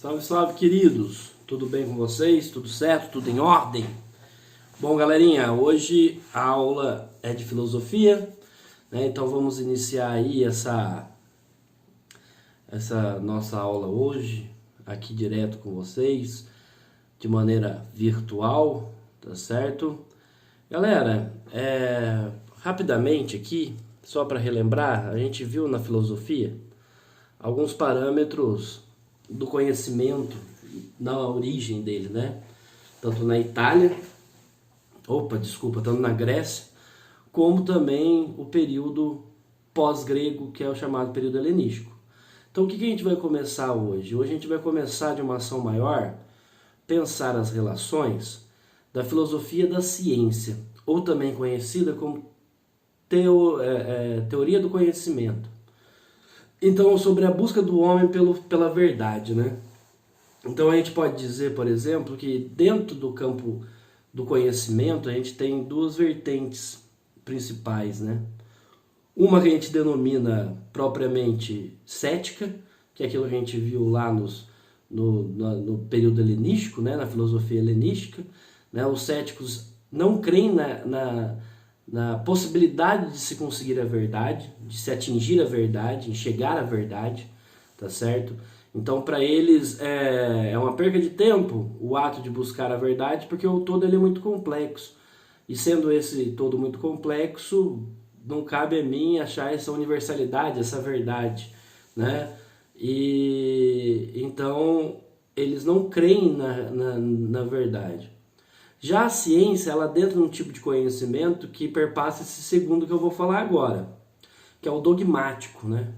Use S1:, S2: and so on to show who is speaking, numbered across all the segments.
S1: Salve, salve, queridos! Tudo bem com vocês? Tudo certo? Tudo em ordem? Bom, galerinha, hoje a aula é de filosofia, né? Então vamos iniciar aí essa nossa aula hoje, aqui direto com vocês, de maneira virtual, tá certo? Galera, rapidamente aqui, só para relembrar, a gente viu na filosofia alguns parâmetros do conhecimento na origem dele, né? Tanto na Itália, tanto na Grécia, como também o período pós-grego, que é o chamado período helenístico. Então o que a gente vai começar hoje? Hoje a gente vai começar de uma ação maior, pensar as relações da filosofia da ciência, ou também conhecida como teoria do conhecimento. Então, sobre a busca do homem pela verdade, né? Então a gente pode dizer, por exemplo, que dentro do campo do conhecimento a gente tem duas vertentes principais, né? Uma que a gente denomina propriamente cética, que é aquilo que a gente viu lá no período helenístico, né? Na filosofia helenística, né? Os céticos não creem na possibilidade de se conseguir a verdade, de se atingir a verdade, em chegar à verdade, tá certo? Então, para eles é uma perca de tempo o ato de buscar a verdade, porque o todo ele é muito complexo. E sendo esse todo muito complexo, não cabe a mim achar essa universalidade, essa verdade, né? E então eles não creem na verdade. Já a ciência, ela adentra num tipo de conhecimento que perpassa esse segundo que eu vou falar agora, que é o dogmático, né?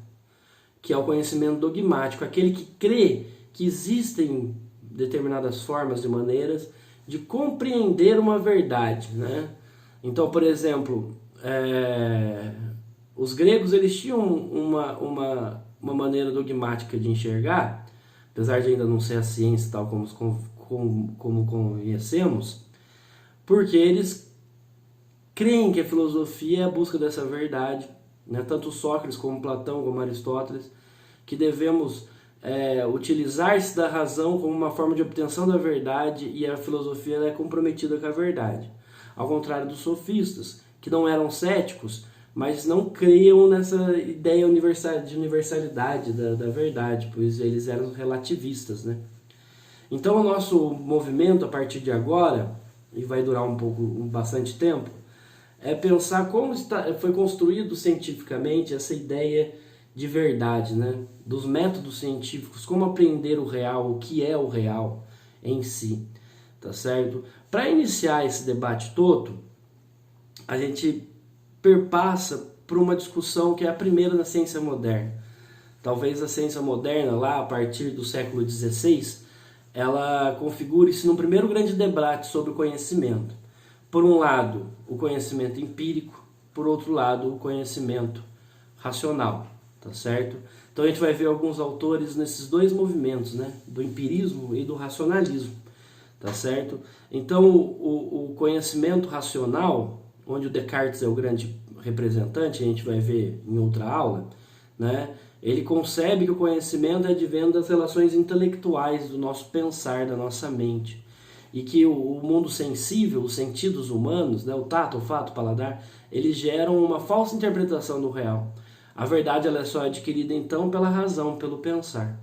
S1: Que é o conhecimento dogmático, aquele que crê que existem determinadas formas e maneiras de compreender uma verdade, né? Então, por exemplo, os gregos eles tinham uma maneira dogmática de enxergar, apesar de ainda não ser a ciência tal como conhecemos, porque eles creem que a filosofia é a busca dessa verdade, né? Tanto Sócrates como Platão, como Aristóteles, que devemos utilizar-se da razão como uma forma de obtenção da verdade, e a filosofia é comprometida com a verdade. Ao contrário dos sofistas, que não eram céticos, mas não criam nessa ideia de universalidade da verdade, pois eles eram relativistas, né? Então o nosso movimento a partir de agora, e vai durar bastante tempo, é pensar como foi construído cientificamente essa ideia de verdade, né? Dos métodos científicos, como aprender o real, o que é o real em si, tá certo? Para iniciar esse debate todo, a gente perpassa por uma discussão que é a primeira na ciência moderna. Talvez a ciência moderna, lá a partir do século XVI, ela configure-se num primeiro grande debate sobre o conhecimento. Por um lado, o conhecimento empírico, por outro lado, o conhecimento racional, tá certo? Então a gente vai ver alguns autores nesses dois movimentos, né? Do empirismo e do racionalismo, tá certo? Então o conhecimento racional, onde o Descartes é o grande representante, a gente vai ver em outra aula, né? Ele concebe que o conhecimento advém das relações intelectuais do nosso pensar, da nossa mente. E que o mundo sensível, os sentidos humanos, né, o tato, o olfato, o paladar, eles geram uma falsa interpretação do real. A verdade ela é só adquirida então pela razão, pelo pensar.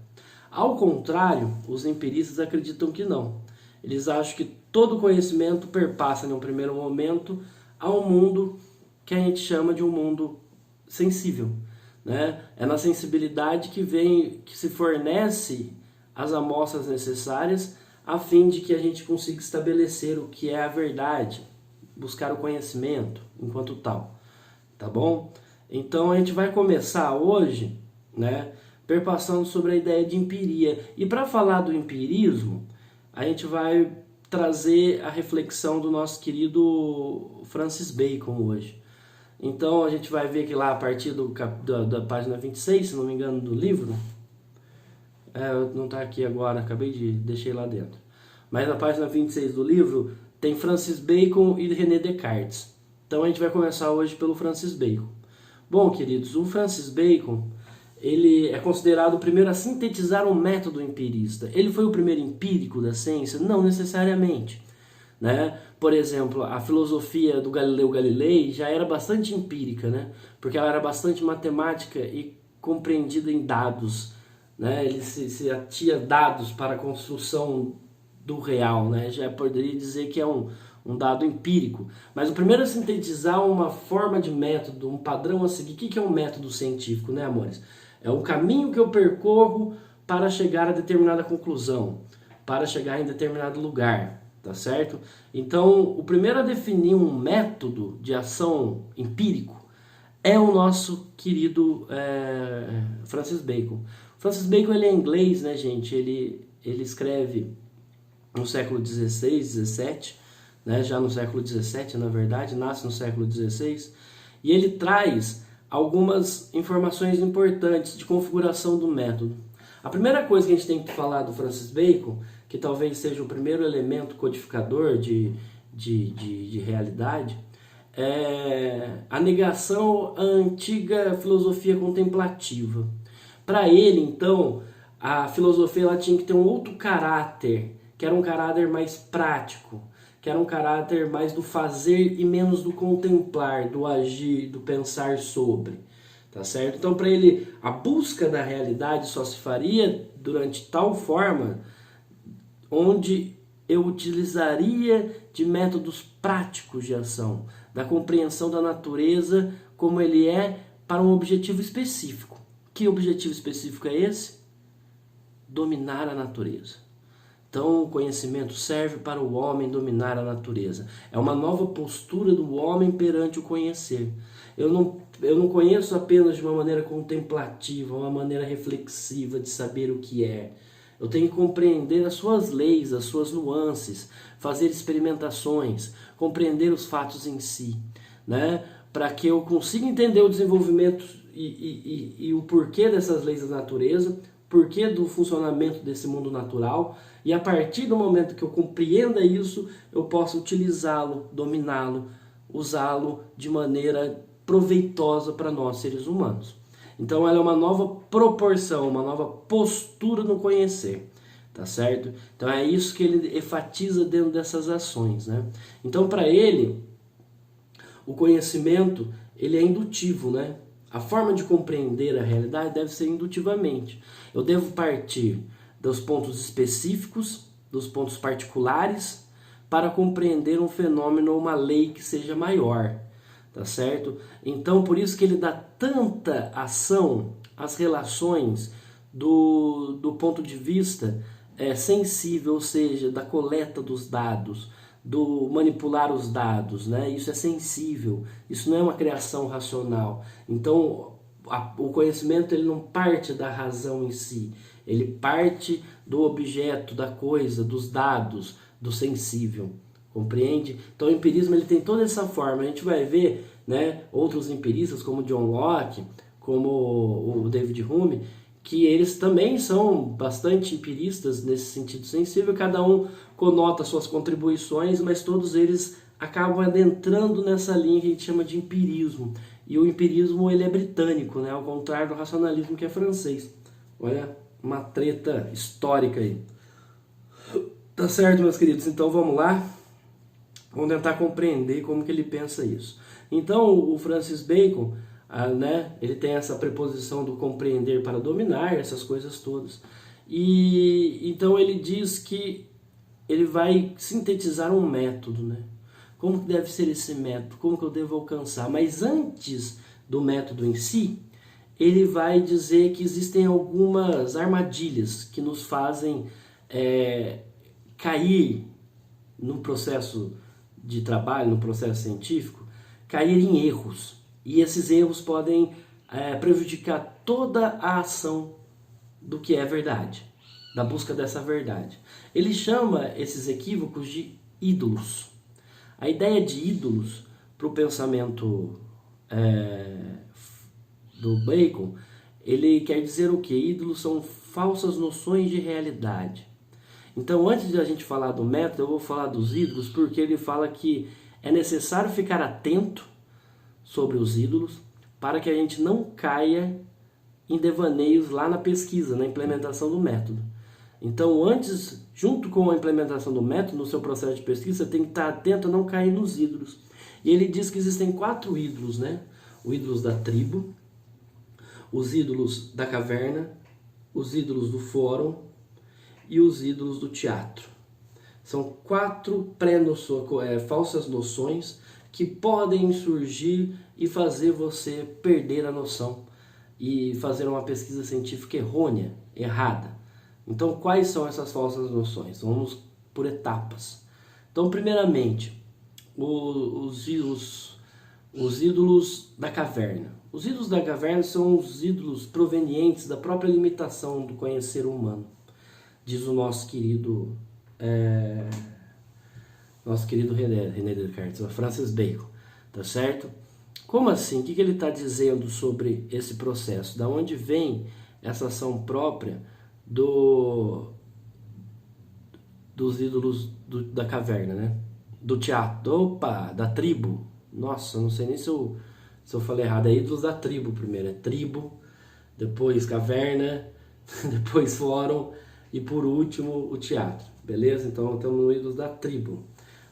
S1: Ao contrário, os empiristas acreditam que não. Eles acham que todo conhecimento perpassa, em um primeiro momento, a um mundo que a gente chama de um mundo sensível, né? É na sensibilidade que se fornece as amostras necessárias a fim de que a gente consiga estabelecer o que é a verdade, buscar o conhecimento enquanto tal, tá bom? Então a gente vai começar hoje, né, perpassando sobre a ideia de empiria. E para falar do empirismo, a gente vai trazer a reflexão do nosso querido Francis Bacon hoje. Então a gente vai ver que lá a partir da página 26, se não me engano, do livro, não está aqui agora, deixei lá dentro. Mas na página 26 do livro tem Francis Bacon e René Descartes. Então a gente vai começar hoje pelo Francis Bacon. Bom, queridos, o Francis Bacon, ele é considerado o primeiro a sintetizar um método empirista. Ele foi o primeiro empírico da ciência? Não necessariamente, né? Por exemplo, a filosofia do Galileu Galilei já era bastante empírica, né? Porque ela era bastante matemática e compreendida em dados, né? Ele se atia dados para a construção do real, né? Já poderia dizer que é um dado empírico. Mas o primeiro a sintetizar uma forma de método, um padrão a seguir. O que é um método científico, né, amores? É o caminho que eu percorro para chegar a determinada conclusão, para chegar em determinado lugar, tá certo? Então, o primeiro a definir um método de ação empírico é o nosso querido Francis Bacon. Francis Bacon, ele é inglês, né, gente? Ele escreve no século XVI, XVII, né? Já no século XVII, na verdade, nasce no século XVI, e ele traz algumas informações importantes de configuração do método. A primeira coisa que a gente tem que falar do Francis Bacon, que talvez seja o primeiro elemento codificador de realidade, é a negação à antiga filosofia contemplativa. Para ele, então, a filosofia ela tinha que ter um outro caráter, que era um caráter mais prático, que era um caráter mais do fazer e menos do contemplar, do agir, do pensar sobre, tá certo? Então, para ele, a busca da realidade só se faria durante tal forma onde eu utilizaria de métodos práticos de ação, da compreensão da natureza como ele é para um objetivo específico. Que objetivo específico é esse? Dominar a natureza. Então, o conhecimento serve para o homem dominar a natureza. É uma nova postura do homem perante o conhecer. Eu não conheço apenas de uma maneira contemplativa, uma maneira reflexiva de saber o que é. Eu tenho que compreender as suas leis, as suas nuances, fazer experimentações, compreender os fatos em si, né? Para que eu consiga entender o desenvolvimento e o porquê dessas leis da natureza, porquê do funcionamento desse mundo natural, e a partir do momento que eu compreenda isso, eu posso utilizá-lo, dominá-lo, usá-lo de maneira proveitosa para nós, seres humanos. Então ela é uma nova proporção, uma nova postura no conhecer, tá certo? Então é isso que ele enfatiza dentro dessas ações, né? Então para ele, o conhecimento, ele é indutivo, né? A forma de compreender a realidade deve ser indutivamente. Eu devo partir dos pontos específicos, dos pontos particulares, para compreender um fenômeno ou uma lei que seja maior, tá certo? Então, por isso que ele dá tanta ação às relações do ponto de vista sensível, ou seja, da coleta dos dados, do manipular os dados, né? Isso é sensível, isso não é uma criação racional. Então, o conhecimento ele não parte da razão em si, ele parte do objeto, da coisa, dos dados, do sensível, compreende? Então o empirismo ele tem toda essa forma. A gente vai ver, né, outros empiristas como John Locke, como o David Hume, que eles também são bastante empiristas nesse sentido sensível, cada um conota suas contribuições, mas todos eles acabam adentrando nessa linha que a gente chama de empirismo. E o empirismo ele é britânico, né, ao contrário do racionalismo que é francês. Olha, uma treta histórica aí. Tá certo, meus queridos? Então vamos lá. Vamos tentar compreender como que ele pensa isso. Então o Francis Bacon, né, ele tem essa preposição do compreender para dominar, essas coisas todas. E então ele diz que ele vai sintetizar um método, né? Como que deve ser esse método? Como que eu devo alcançar? Mas antes do método em si, ele vai dizer que existem algumas armadilhas que nos fazem cair no processo de trabalho, no processo científico, cair em erros. E esses erros podem prejudicar toda a ação do que é verdade, da busca dessa verdade. Ele chama esses equívocos de ídolos. A ideia de ídolos para o pensamento do Bacon, ele quer dizer o que? Ídolos são falsas noções de realidade. Então, antes de a gente falar do método, eu vou falar dos ídolos, porque ele fala que é necessário ficar atento sobre os ídolos para que a gente não caia em devaneios lá na pesquisa, na implementação do método. Então, antes, junto com a implementação do método, no seu processo de pesquisa, você tem que estar atento a não cair nos ídolos. E ele diz que existem 4 ídolos, né? Os ídolos da tribo, os ídolos da caverna, os ídolos do fórum e os ídolos do teatro. São 4 falsas noções que podem surgir e fazer você perder a noção e fazer uma pesquisa científica errônea, errada. Então, quais são essas falsas noções? Vamos por etapas. Então, primeiramente, os ídolos da caverna. Os ídolos da caverna são os ídolos provenientes da própria limitação do conhecer humano, diz o nosso querido René Descartes, Francis Bacon, tá certo? Como assim? O que ele está dizendo sobre esse processo? Da onde vem essa ação própria dos ídolos da caverna, né? Do teatro, da tribo. Nossa, não sei nem se eu falei errado. É ídolos da tribo primeiro. É tribo, depois caverna, depois fórum e por último o teatro. Beleza? Então estamos no ídolos da tribo.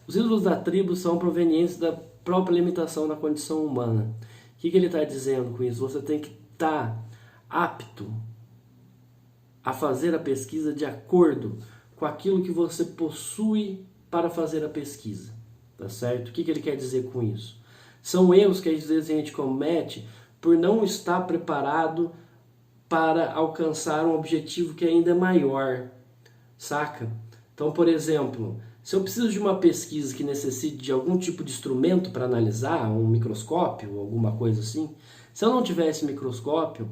S1: Os ídolos da tribo são provenientes da própria limitação da condição humana. O que ele está dizendo com isso? Você tem que estar apto a fazer a pesquisa de acordo com aquilo que você possui para fazer a pesquisa, tá certo? O que ele quer dizer com isso? São erros que às vezes a gente comete por não estar preparado para alcançar um objetivo que ainda é maior, saca? Então, por exemplo, se eu preciso de uma pesquisa que necessite de algum tipo de instrumento para analisar, um microscópio, alguma coisa assim, se eu não tiver esse microscópio,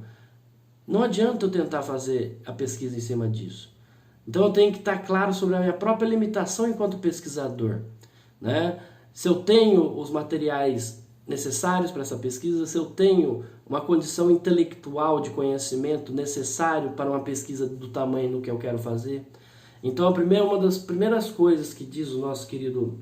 S1: não adianta eu tentar fazer a pesquisa em cima disso. Então eu tenho que estar claro sobre a minha própria limitação enquanto pesquisador, né? Se eu tenho os materiais necessários para essa pesquisa, se eu tenho uma condição intelectual de conhecimento necessário para uma pesquisa do tamanho do que eu quero fazer. Então uma das primeiras coisas que diz o nosso querido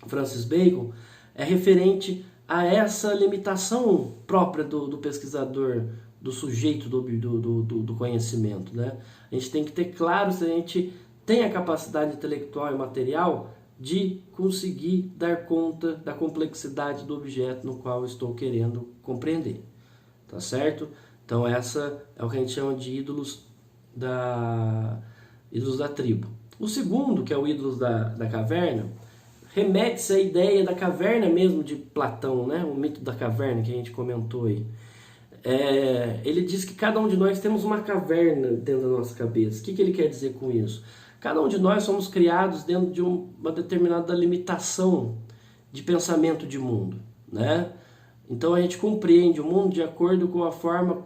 S1: Francis Bacon é referente a essa limitação própria do pesquisador, do sujeito do conhecimento, né? A gente tem que ter claro se a gente tem a capacidade intelectual e material de conseguir dar conta da complexidade do objeto no qual eu estou querendo compreender, tá certo? Então essa é o que a gente chama de ídolos da tribo. O segundo, que é o ídolos da caverna, remete-se à ideia da caverna mesmo de Platão, né? O mito da caverna que a gente comentou aí. Ele diz que cada um de nós temos uma caverna dentro da nossa cabeça. O que ele quer dizer com isso? Cada um de nós somos criados dentro de uma determinada limitação de pensamento de mundo, né? Então a gente compreende o mundo de acordo com a forma,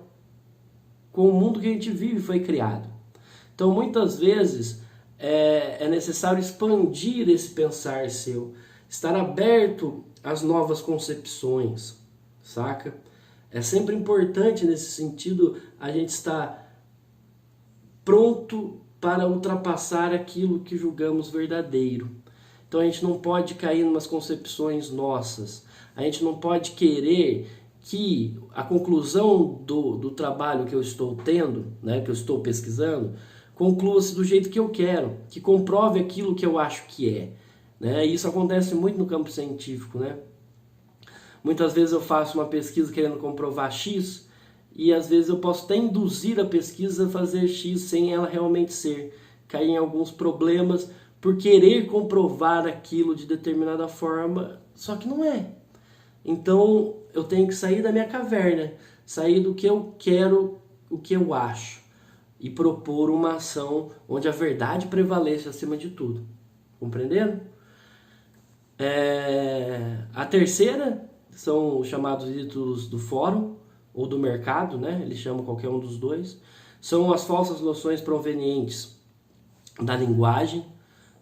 S1: com o mundo que a gente vive foi criado. Então muitas vezes é necessário expandir esse pensar seu, estar aberto às novas concepções, saca? É sempre importante nesse sentido a gente estar pronto para ultrapassar aquilo que julgamos verdadeiro. Então a gente não pode cair em umas concepções nossas. A gente não pode querer que a conclusão do trabalho que eu estou tendo, né, que eu estou pesquisando, conclua-se do jeito que eu quero, que comprove aquilo que eu acho que é, né? Isso acontece muito no campo científico, né? Muitas vezes eu faço uma pesquisa querendo comprovar X e às vezes eu posso até induzir a pesquisa a fazer X sem ela realmente ser. Cair em alguns problemas por querer comprovar aquilo de determinada forma, só que não é. Então eu tenho que sair da minha caverna, sair do que eu quero, o que eu acho e propor uma ação onde a verdade prevaleça acima de tudo. Compreenderam? A terceira são os chamados ídolos do fórum ou do mercado, né? Eles chamam qualquer um dos dois. São as falsas noções provenientes da linguagem,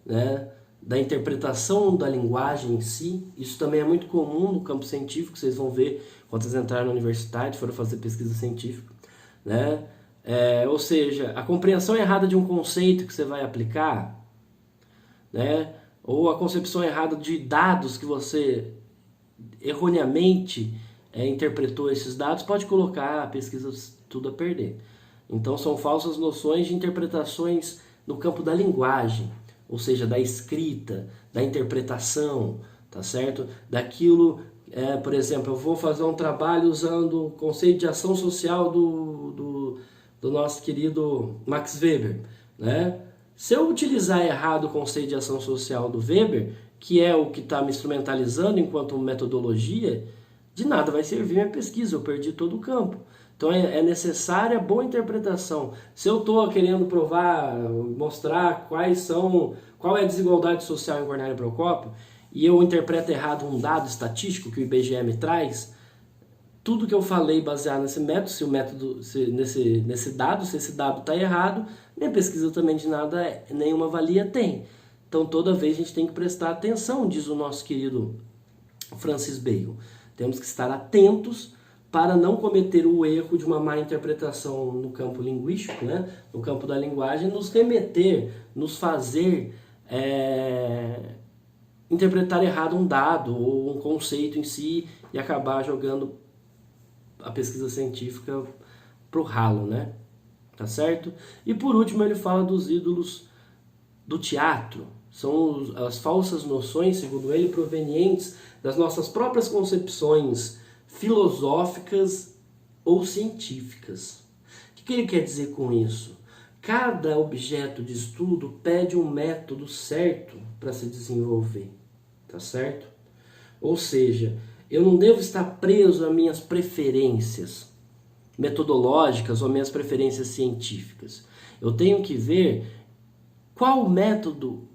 S1: né? Da interpretação da linguagem em si. Isso também é muito comum no campo científico, vocês vão ver quando vocês entrarem na universidade, forem fazer pesquisa científica, né? Ou seja, a compreensão errada de um conceito que você vai aplicar, né? Ou a concepção errada de dados que você erroneamente interpretou esses dados, pode colocar a pesquisa tudo a perder. Então são falsas noções de interpretações no campo da linguagem, ou seja, da escrita, da interpretação, tá certo? Daquilo, por exemplo, eu vou fazer um trabalho usando o conceito de ação social do nosso querido Max Weber, né? Se eu utilizar errado o conceito de ação social do Weber, que é o que está me instrumentalizando enquanto metodologia, de nada vai servir minha pesquisa, eu perdi todo o campo. Então é necessária boa interpretação. Se eu estou querendo provar, mostrar qual é a desigualdade social em Cornélio Procópio, e eu interpreto errado um dado estatístico que o IBGE me traz, tudo que eu falei baseado nesse método, se esse dado está errado, minha pesquisa também de nada, nenhuma valia tem. Então toda vez a gente tem que prestar atenção, diz o nosso querido Francis Bacon. Temos que estar atentos para não cometer o erro de uma má interpretação no campo linguístico, né? No campo da linguagem, nos fazer interpretar errado um dado ou um conceito em si e acabar jogando a pesquisa científica pro ralo, né? Tá certo? E por último ele fala dos ídolos do teatro. São as falsas noções, segundo ele, provenientes das nossas próprias concepções filosóficas ou científicas. O que ele quer dizer com isso? Cada objeto de estudo pede um método certo para se desenvolver, tá certo? Ou seja, eu não devo estar preso a minhas preferências metodológicas ou minhas preferências científicas. Eu tenho que ver qual método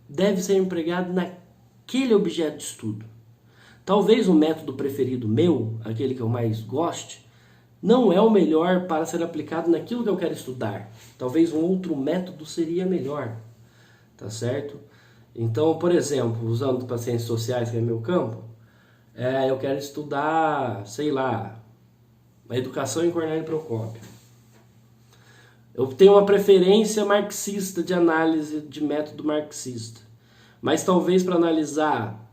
S1: deve ser empregado naquele objeto de estudo. Talvez o método preferido meu, aquele que eu mais goste, não é o melhor para ser aplicado naquilo que eu quero estudar. Talvez um outro método seria melhor, tá certo? Então, por exemplo, usando para ciências sociais, que é meu campo, eu quero estudar, sei lá, a educação em Cornélio Procópio. Eu tenho uma preferência marxista de análise de método marxista, mas talvez para analisar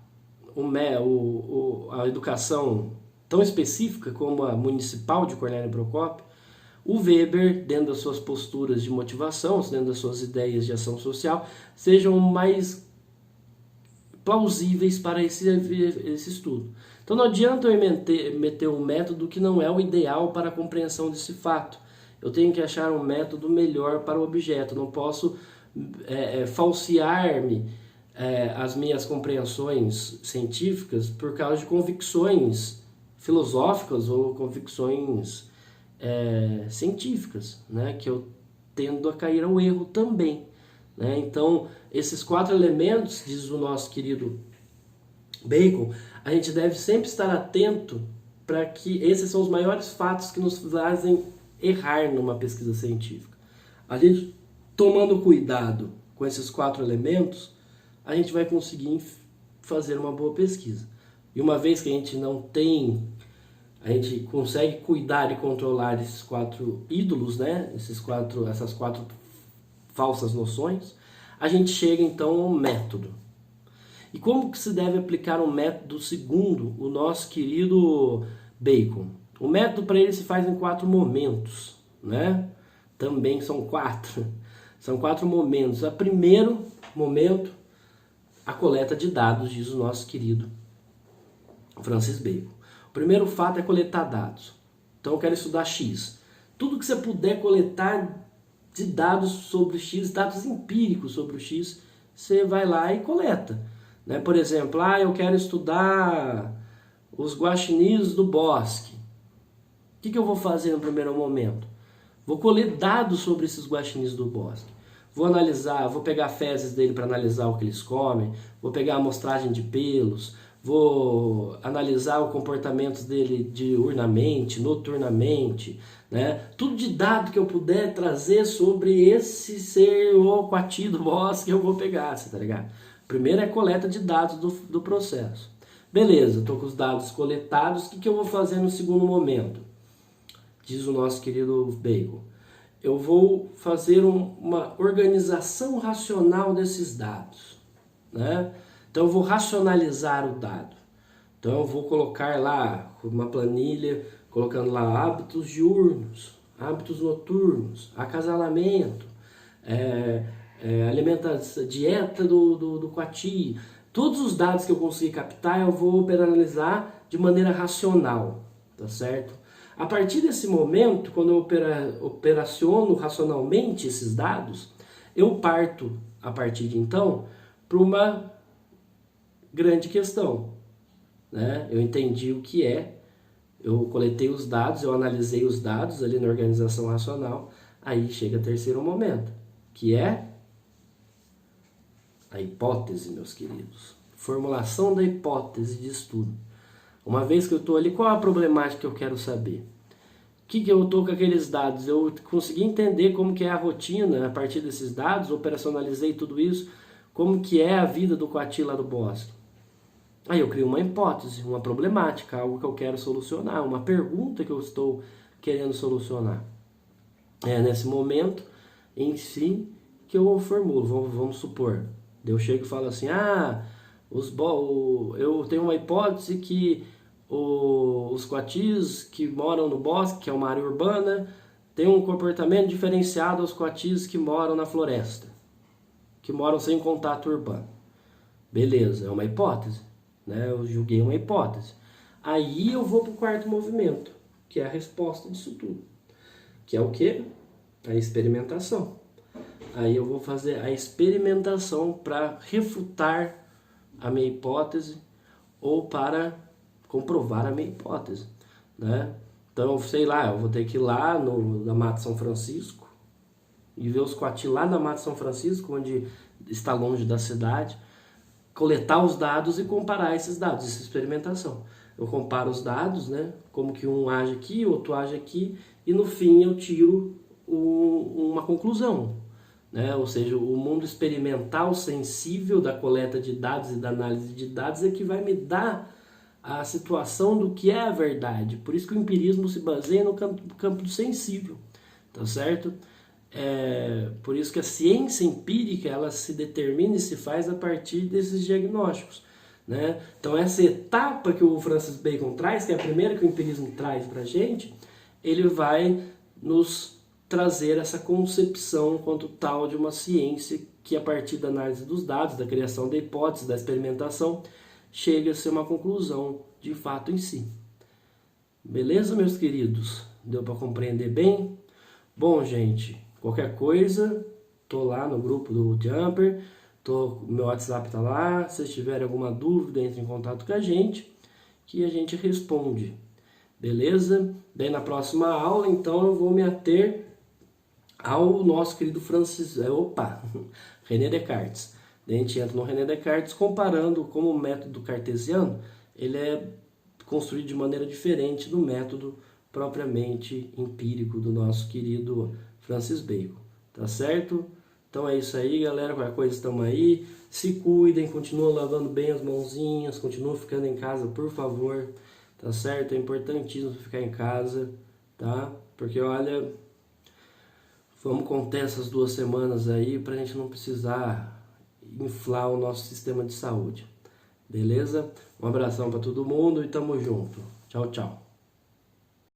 S1: a educação tão específica como a municipal de Cornélio Procópio, o Weber, dentro das suas posturas de motivação, dentro das suas ideias de ação social, sejam mais plausíveis para esse estudo. Então não adianta eu meter um método que não é o ideal para a compreensão desse fato. Eu tenho que achar um método melhor para o objeto. Não posso falsear-me as minhas compreensões científicas por causa de convicções filosóficas ou convicções científicas, né? Que eu tendo a cair ao erro também, né? Então, esses 4 elementos, diz o nosso querido Bacon, a gente deve sempre estar atento para que esses são os maiores fatos que nos fazem errar numa pesquisa científica. A gente tomando cuidado com esses 4 elementos, a gente vai conseguir fazer uma boa pesquisa. E uma vez que a gente consegue cuidar e controlar esses 4 ídolos, né? Essas quatro falsas noções, a gente chega então ao método. E como que se deve aplicar um método segundo o nosso querido Bacon? O método para ele se faz em 4 momentos, né? Também são 4. São 4 momentos. O primeiro momento, a coleta de dados, diz o nosso querido Francis Bacon. O primeiro fato é coletar dados. Então eu quero estudar X. Tudo que você puder coletar de dados sobre o X, dados empíricos sobre o X, você vai lá e coleta. Né? Por exemplo, eu quero estudar os guaxinins do bosque. O que eu vou fazer no primeiro momento? Vou colher dados sobre esses guaxinins do bosque. Vou analisar, vou pegar fezes dele para analisar o que eles comem, vou pegar a amostragem de pelos, vou analisar o comportamento dele diurnamente, noturnamente, né? Tudo de dado que eu puder trazer sobre esse ser ou coati do bosque eu vou pegar, tá ligado? Primeiro é coleta de dados do processo. Beleza, estou com os dados coletados, o que eu vou fazer no segundo momento? Diz o nosso querido Bacon. Eu vou fazer uma organização racional desses dados, né? Então eu vou racionalizar o dado. Então eu vou colocar lá uma planilha colocando lá hábitos diurnos, hábitos noturnos, acasalamento, alimentação, dieta do coati. Todos os dados que eu conseguir captar, eu vou operacionalizar de maneira racional, tá certo? A partir desse momento, quando eu operaciono racionalmente esses dados, eu parto, a partir de então, para uma grande questão, né? Eu entendi o que é, eu coletei os dados, eu analisei os dados ali na organização racional, aí chega o terceiro momento, que é a hipótese, meus queridos. Formulação da hipótese de estudo. Uma vez que eu estou ali, qual a problemática que eu quero saber? O que eu estou com aqueles dados? Eu consegui entender como que é a rotina a partir desses dados, operacionalizei tudo isso, como que é a vida do coati lá do bosque. Aí eu crio uma hipótese, uma problemática, algo que eu quero solucionar, uma pergunta que eu estou querendo solucionar. É nesse momento em si que eu formulo, vamos supor. Eu chego e falo assim, eu tenho uma hipótese que os coatis que moram no bosque, que é uma área urbana, têm um comportamento diferenciado aos coatis que moram na floresta, que moram sem contato urbano. Beleza, é uma hipótese, né? Eu julguei uma hipótese. Aí eu vou para o quarto movimento, que é a resposta disso tudo. Que é o quê? A experimentação. Aí eu vou fazer a experimentação para refutar a minha hipótese ou para comprovar a minha hipótese, né? Então, sei lá, eu vou ter que ir lá na Mata São Francisco e ver os coati lá na Mata São Francisco, onde está longe da cidade, coletar os dados e comparar esses dados, essa experimentação. Eu comparo os dados, né? Como que um age aqui, o outro age aqui, e no fim eu tiro uma conclusão, né? Ou seja, o mundo experimental sensível da coleta de dados e da análise de dados é que vai me dar a situação do que é a verdade. Por isso que o empirismo se baseia no campo do sensível, tá certo? Por isso que a ciência empírica ela se determina e se faz a partir desses diagnósticos, né? Então essa etapa que o Francis Bacon traz, que é a primeira que o empirismo traz para a gente, ele vai nos trazer essa concepção quanto tal de uma ciência que a partir da análise dos dados, da criação da hipótese, da experimentação, chega a ser uma conclusão de fato em si. Beleza, meus queridos? Deu para compreender bem? Bom, gente, qualquer coisa, tô lá no grupo do Jumper, meu WhatsApp tá lá, se vocês tiverem alguma dúvida, entre em contato com a gente, que a gente responde. Beleza? Daí na próxima aula, então, eu vou me ater ao nosso querido René Descartes. Daí a gente entra no René Descartes comparando como o método cartesiano ele é construído de maneira diferente do método propriamente empírico do nosso querido Francis Bacon. Tá certo? Então é isso aí, galera. Qualquer coisa, estamos aí. Se cuidem, continuem lavando bem as mãozinhas, continuem ficando em casa, por favor. Tá certo? É importantíssimo ficar em casa, tá? Porque, olha, vamos conter essas 2 semanas aí pra gente não precisar inflar o nosso sistema de saúde. Beleza? Um abração para todo mundo e tamo junto. Tchau, tchau.